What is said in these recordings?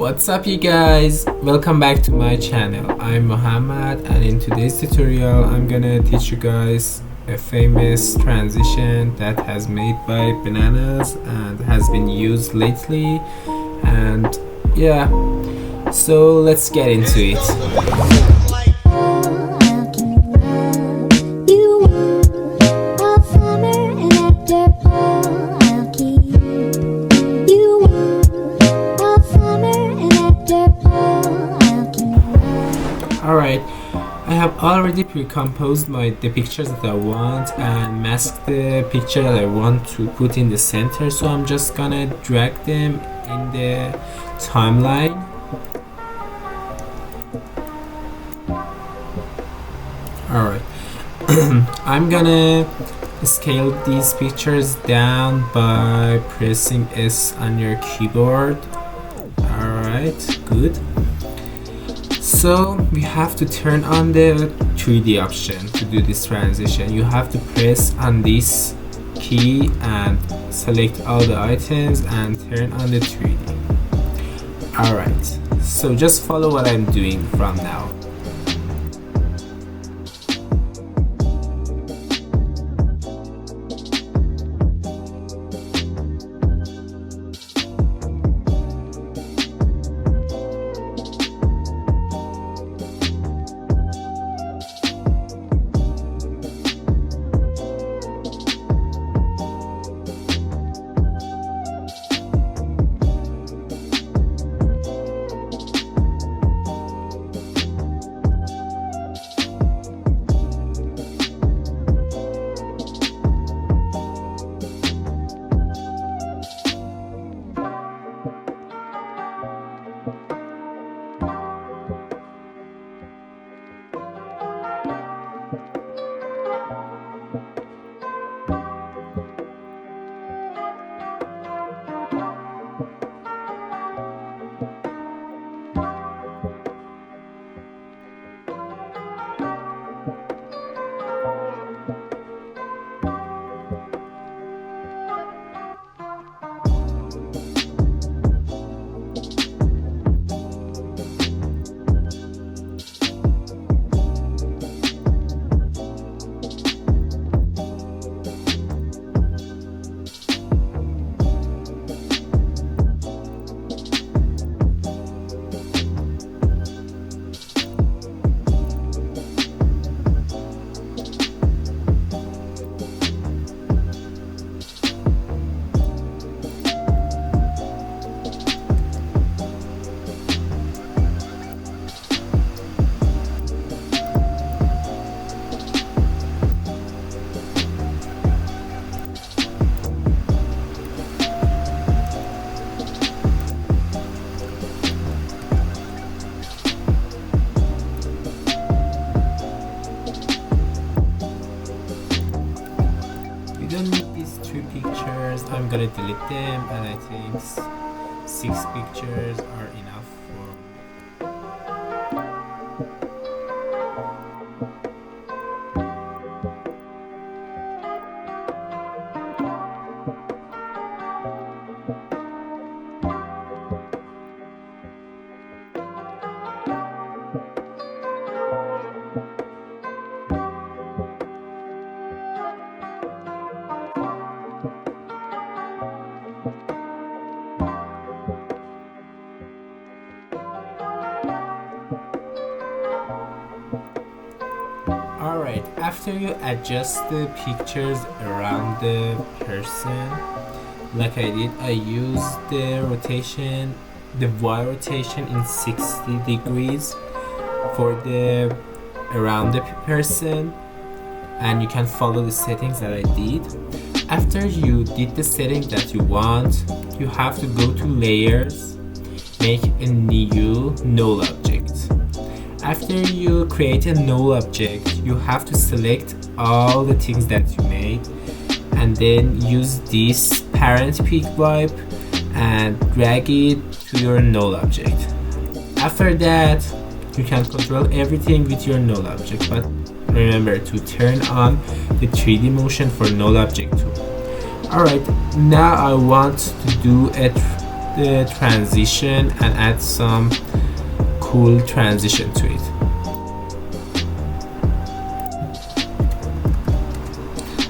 What's up you guys? Welcome back to my channel. I'm Mohamad, and in today's tutorial I'm gonna teach you guys a famous transition that has made by Banqnas and has been used lately, and yeah, so let's get into it. Alright, I have already pre-composed the pictures that I want and masked the picture that I want to put in the center, so I'm just gonna drag them in the timeline. Alright, I'm gonna scale these pictures down by pressing S on your keyboard. Alright, good. So we have to turn on the 3D option to do this transition. You have to press on this key and select all the items and turn on the 3D. Alright, so just follow what I'm doing from now. Don't need these 2 pictures. I'm gonna delete them, and I think 6 pictures are enough for Alright, after you adjust the pictures around the person, like I did, I used the Y rotation in 60 degrees for the around the person, and you can follow the settings that I did. After you did the settings that you want, you have to go to layers, make a new null object. After you create a null object, you have to select all the things that you made and then use this parent peak wipe and drag it to your null object. After that, you can control everything with your null object, but remember to turn on the 3D motion for null object too. Alright, now I want to do a the transition and add some cool transition to it.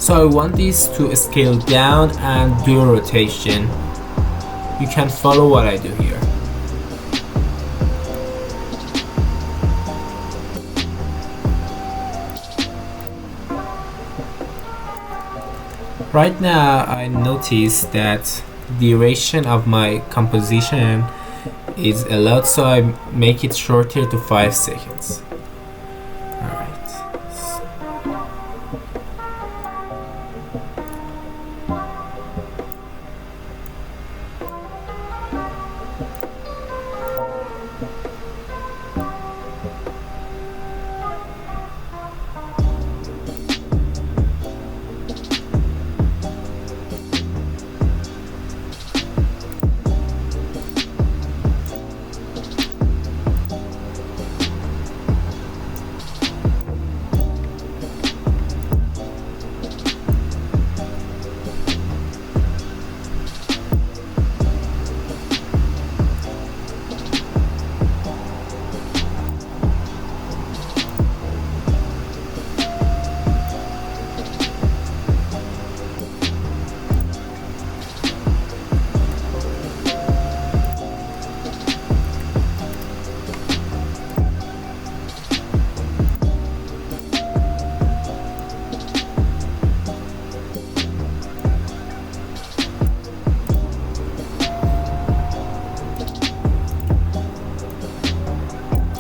So I want this to scale down and do a rotation. You can follow what I do here. Right now I notice that the duration of my composition is a lot, so I make it shorter to 5 seconds.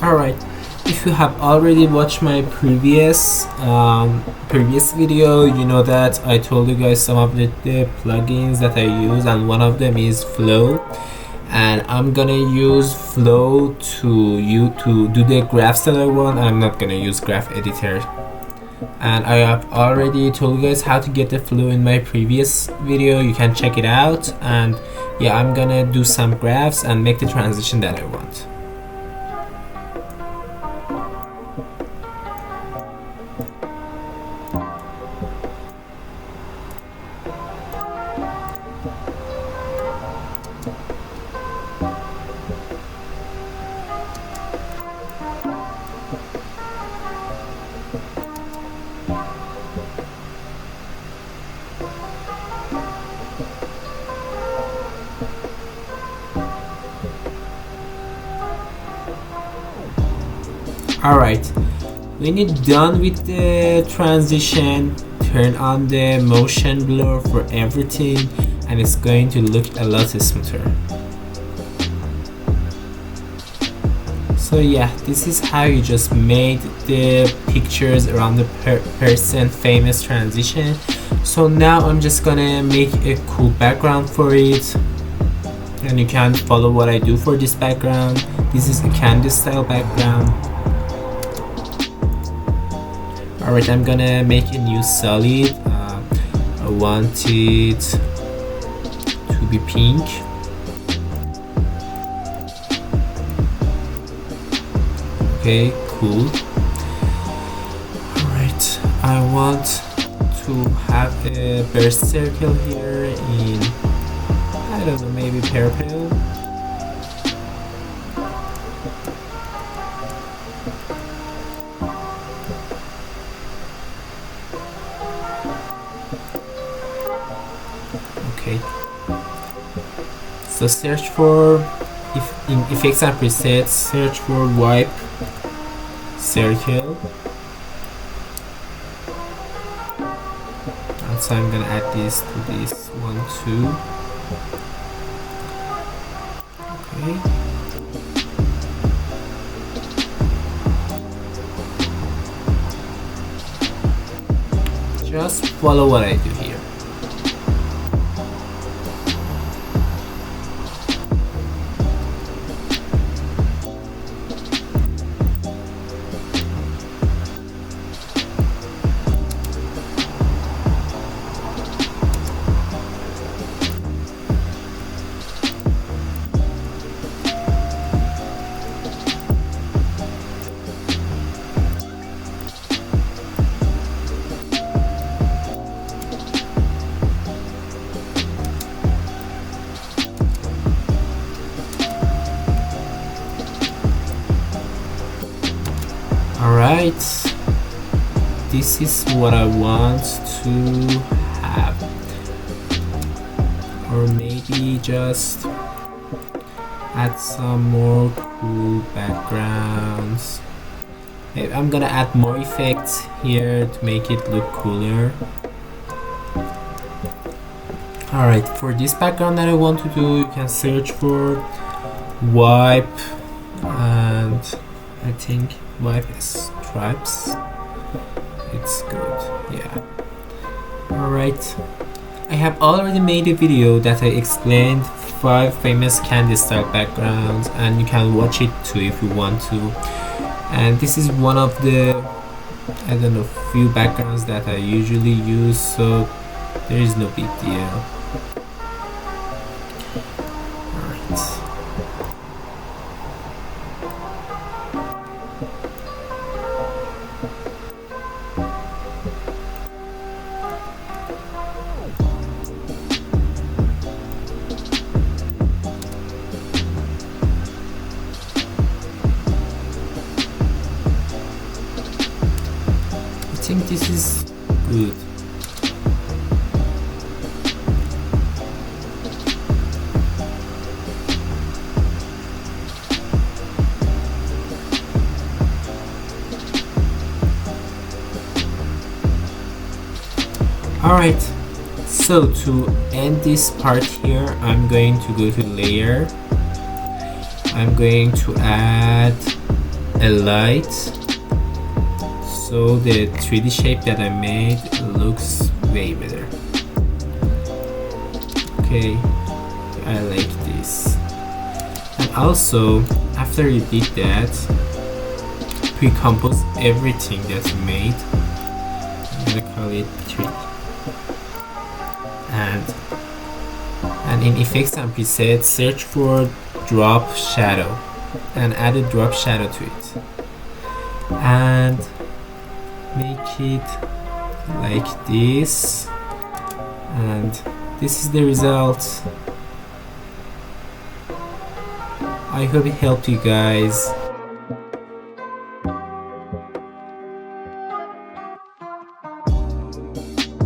Alright, if you have already watched my previous video, you know that I told you guys some of the plugins that I use, and one of them is Flow, and I'm gonna use Flow to do the graphs that I want. I'm not gonna use graph editor, and I have already told you guys how to get the Flow in my previous video. You can check it out, and yeah, I'm gonna do some graphs and make the transition that I want. Alright, when you're done with the transition, turn on the motion blur for everything, and it's going to look a lot smoother. So yeah, this is how you just made the pictures around the person famous transition. So now I'm just gonna make a cool background for it, and you can follow what I do for this background. This is a candy style background. Alright, I'm gonna make a new solid. I want it to be pink. Okay, cool. Alright, I want to have a burst circle here in, I don't know, maybe purple. Okay, so search for, in effects and presets, search for wipe circle, and so I'm gonna add this to this one too. Okay, just follow what I do here. Alright, this is what I want to have. Or maybe just add some more cool backgrounds. Maybe I'm gonna add more effects here to make it look cooler. Alright, for this background that I want to do, you can search for wipe, and I think wipe stripes. It's good, yeah. Alright, I have already made a video that I explained 5 famous candy style backgrounds, and you can watch it too if you want to. And this is one of the, I don't know, few backgrounds that I usually use, so there is no big deal. Alright. I think this is good. Alright, so to end this part here, I'm going to go to layer. I'm going to add a light, so the 3D shape that I made looks way better. Okay, I like this. And also, after you did that, pre-compose everything that you made. I'm gonna call it 3D. And in effects and presets, search for drop shadow and add a drop shadow to it, and make it like this, and this is the result. I hope it helped you guys.